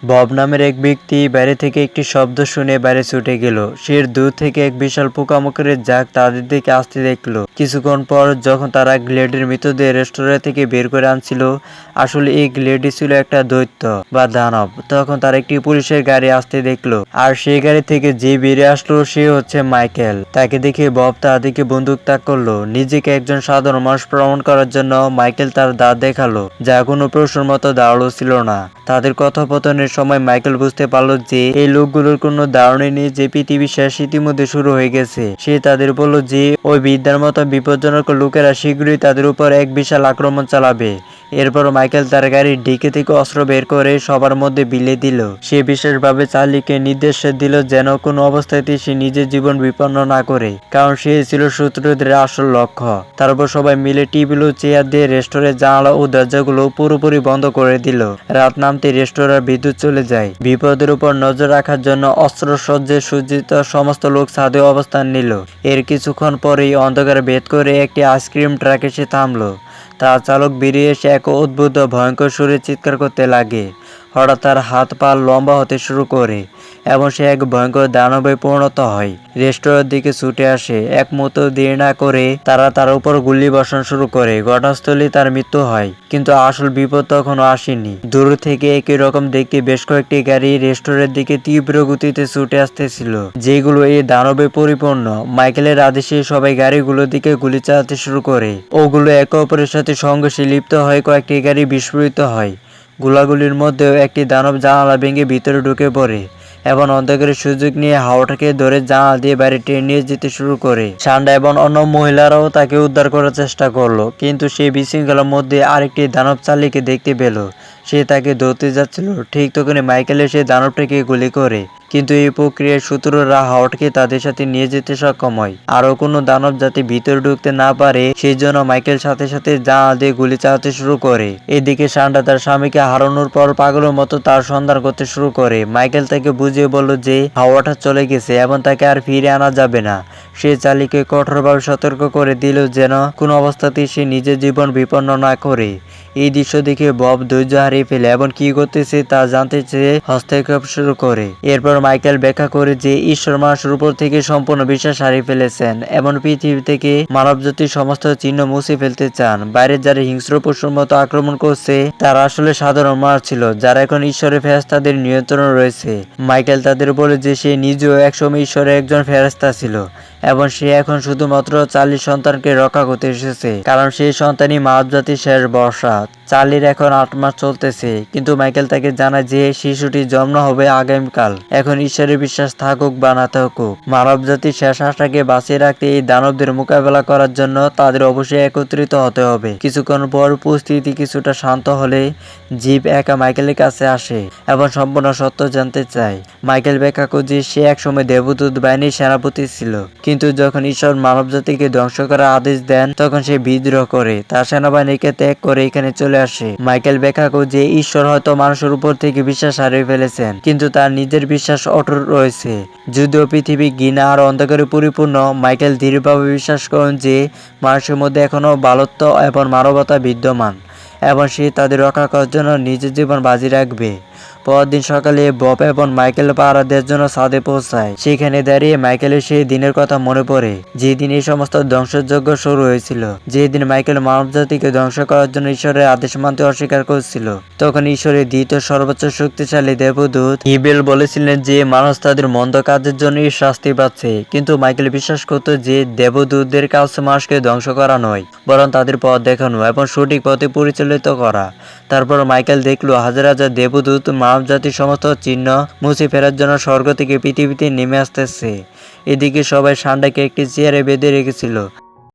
Bob নামের এক ব্যক্তি বাইরে থেকে একটি শব্দ শুনে বাইরে ছুটে গেল। সে দূর থেকে এক বিশাল পোকামাকড়ের ঝাঁক তাদের দিকে আসতে দেখলো। কিছুক্ষণ পর যখন তারা গ্লেডের মৃতদেহ রেস্টুরেন্ট থেকে বের করে আনছিল, আসলে এই গ্লেডই ছিল একটা দৈত্য বা দানব। তখন তারা একটি পুলিশের গাড়ি আসতে দেখলো, আর সেই গাড়ি থেকে যে বেরিয়ে আসলো সে হচ্ছে মাইকেল। তাকে দেখে বব তাদেরকে বন্দুক তাক করলো। নিজেকে একজন সাধারণ মানুষ প্রমাণ করার জন্য মাইকেল তার দাঁত দেখালো, যা কোনো প্রশ্নের মতো দাঁড়ালো ছিল না। তাদের কথোপকথনের সময় মাইকেল বুঝতে পারলো যে এই লোকগুলোর কোনো ধারণা নেই যে পৃথিবীর শেষ ইতিমধ্যে শুরু হয়ে গেছে। সে তাদের বলল যে ওই বিদ্যার মতো বিপজ্জনক লোকেরা শীঘ্রই তাদের উপর এক বিশাল আক্রমণ চালাবে। এরপর মাইকেল তার গাড়ির ডিকি থেকে অস্ত্র বের করে সবার মধ্যে বিলিয়ে দিল। সে বিশেষভাবে চার্লিকে নির্দেশ দিল যেন কোনো অবস্থাতেই সে নিজের জীবন বিপন্ন না করে, কারণ সে ছিল শত্রুদের আসল লক্ষ্য। তারপর সবাই মিলে টেবিল ও চেয়ার দিয়ে রেস্টুরেন্টের জানালা ও দরজাগুলো পুরোপুরি বন্ধ করে দিল। রাত নামতে রেস্টুরেন্টের বিদ্যুৎ চলে যায়। বিপদের উপর নজর রাখার জন্য অস্ত্রসজ্জে সজ্জিত সমস্ত লোক ছাদে অবস্থান নিল। এর কিছুক্ষণ পরেই অন্ধকার ভেদ করে একটি আইসক্রিম ট্রাক এসে থামলো। তার চালক বেরিয়ে এসে এক অদ্ভুত ভয়ঙ্কর সুরে চিৎকার করতে লাগে। হঠাৎ তার হাত পা লম্বা হতে শুরু করে এবং সে এক ভয়ঙ্কর দানবে পরিণত হয়। রেস্টুরেন্টের দিকে ছুটে আসে। এক মুহূর্ত দেরি না করে তারা তার উপর গুলি বর্ষণ শুরু করে। ঘটনাস্থলে তার মৃত্যু হয়, কিন্তু আসল বিপদ তখনও আসেনি। দূর থেকে একই রকম দেখতে বেশ কয়েকটি গাড়ি রেস্টুরেন্টের দিকে তীব্র গতিতে ছুটে আসতেছিল, যেগুলো এই দানবে পরিপূর্ণ। মাইকেলের আদেশে সবাই গাড়িগুলোর দিকে গুলি চালাতে শুরু করে। ওগুলো একে অপরের সাথে সংঘর্ষে লিপ্ত হয়। কয়েকটি গাড়ি বিস্ফোরিত হয়। গোলাগুলির মধ্যেও একটি দানব জানালা ভেঙে ভিতরে ঢুকে পড়ে এবং অন্ধকারের সুযোগ নিয়ে হাওয়াটাকে ধরে জানালা দিয়ে বাইরে টেনে নিয়ে যেতে শুরু করে। সান্ডা এবং অন্য মহিলারাও তাকে উদ্ধার করার চেষ্টা করলো, কিন্তু সেই বিশৃঙ্খলার মধ্যে আরেকটি দানব চার্লিকে দেখতে পেল। সে তাকে ধরতে যাচ্ছিল। ঠিক তখনই মাইকেল এসে দানবটাকে গুলি করে, কিন্তু এই প্রক্রিয়ায় শত্রুরা হাওয়াটাকে তাদের সাথে নিয়ে যেতে সক্ষম হয়। আরো কোনো দানব যাতে ভিতরে ঢুকতে না পারে সেই জন্য মাইকেল সাথে সাথে জানালা দিয়ে গুলি চালাতে শুরু করে। এদিকে সান্ডা তার স্বামীকে হারানোর পর পাগলের মতো তার সন্ধান করতে শুরু করে। মাইকেল তাকে বুঝিয়ে বলল যে হাওয়াটা চলে গেছে এবং তাকে আর ফিরে আনা যাবে না। সে চার্লিকে কঠোরভাবে সতর্ক করে দিল যেন কোনো অবস্থাতেই সে নিজের জীবন বিপন্ন না করে। এই দৃশ্য দেখে বব ধৈর্য হারিয়ে ফেলে এবং কি করতেছে তা জানতে চেয়ে হস্তক্ষেপ শুরু করে। এরপর মাইকেল ব্যাখ্যা করে যে ঈশ্বর মানুষের উপর থেকে সম্পূর্ণ বিশ্বাস হারিয়ে ফেলেছেন এবং পৃথিবী থেকে মানবজাতির সমস্ত চিহ্ন মুছে ফেলতে চান। বাইরে যারা হিংস্র পশুর মতো আক্রমণ করছে তারা আসলে সাধারণ মানুষ ছিল, যারা এখন ঈশ্বরের ফেরেশতাদের নিয়ন্ত্রণ রয়েছে। মাইকেল তাদের বলে যে সে নিজেও একসময় ঈশ্বরের একজন ফেরেশতা ছিল এবং সে এখন শুধুমাত্র চার্লির সন্তানকে রক্ষা করতে এসেছে, কারণ সেই সন্তানই মানবজাতির শেষ ভরসা। চার্লির এখন 8 মাস চলতেছে, কিন্তু মাইকেল তাকে জানায় যে শিশুটি জন্ম হবে আগামীকাল। এখন ঈশ্বরের বিশ্বাস থাকুক বা না থাকুক, মানবজাতির শেষ আশাকে বাঁচিয়ে রাখতে এই দানবদের মোকাবেলা করার জন্য তাদের অবশ্যই একত্রিত হতে হবে। কিছুক্ষণ পর পরিস্থিতি কিছুটা শান্ত হলে জিপ একা মাইকেলের কাছে আসে এবং সম্পূর্ণ সত্য জানতে চায়। মাইকেল ব্যাখ্যা করে যে সে একসময় দেবদূত বাহিনীর সেনাপতি ছিল, কিন্তু যখন ঈশ্বর মানবজাতিকে ধ্বংস করার আদেশ দেন তখন সে বিদ্রোহ করে তার সেনাবাহিনীকে ত্যাগ করে এখানে চলে আসে। মাইকেল ব্যাখ্যা করে যে ঈশ্বর হয়তো মানুষের উপর থেকে বিশ্বাস হারিয়ে ফেলেছেন, কিন্তু তার নিজের বিশ্বাস অটুট রয়েছে। যদিও পৃথিবী ঘৃণা আর অন্ধকারে পরিপূর্ণ, মাইকেল দৃঢ়ভাবে বিশ্বাস করেন যে মানুষের মধ্যে এখনো ভালোত্ব এবং মানবতা বিদ্যমান এবং সে তাদের রক্ষা করার জন্য নিজের জীবন বাজি রাখবে। পরদিন সকালে বব এবং মাইকেল পাহারা দেওয়ার জন্য ছাদে পৌঁছায়। সেখানে দাঁড়িয়ে মাইকেলের সেই দিনের কথা মনে পড়ে যেদিন এই সমস্ত ধ্বংসযজ্ঞ শুরু হয়েছিল, যেদিন মাইকেল মানবজাতিকে ধ্বংস করার জন্য ঈশ্বরের আদেশ মানতে অস্বীকার করেছিল। তখন ঈশ্বরের দ্বিতীয় সর্বোচ্চ শক্তিশালী দেবদূত হিবেল বলেছিলেন যে মানুষ তাদের মন্দ কাজের জন্যই শাস্তি পাচ্ছে, কিন্তু মাইকেল বিশ্বাস করত যে দেবদূতদের কাজ মানুষকে ধ্বংস করা নয়, বরং তাদের পথ দেখানো এবং সঠিক পথে পরিচালিত করা। তারপর মাইকেল দেখলো হাজার হাজার দেবদূত মানবজাতির সমস্ত চিহ্ন মুছে ফেরার জন্য স্বর্গ থেকে পৃথিবীতে নেমে আসতেছে। এদিকে সবাই সান্ডাকে একটি চেয়ারে বেঁধে রেখেছিল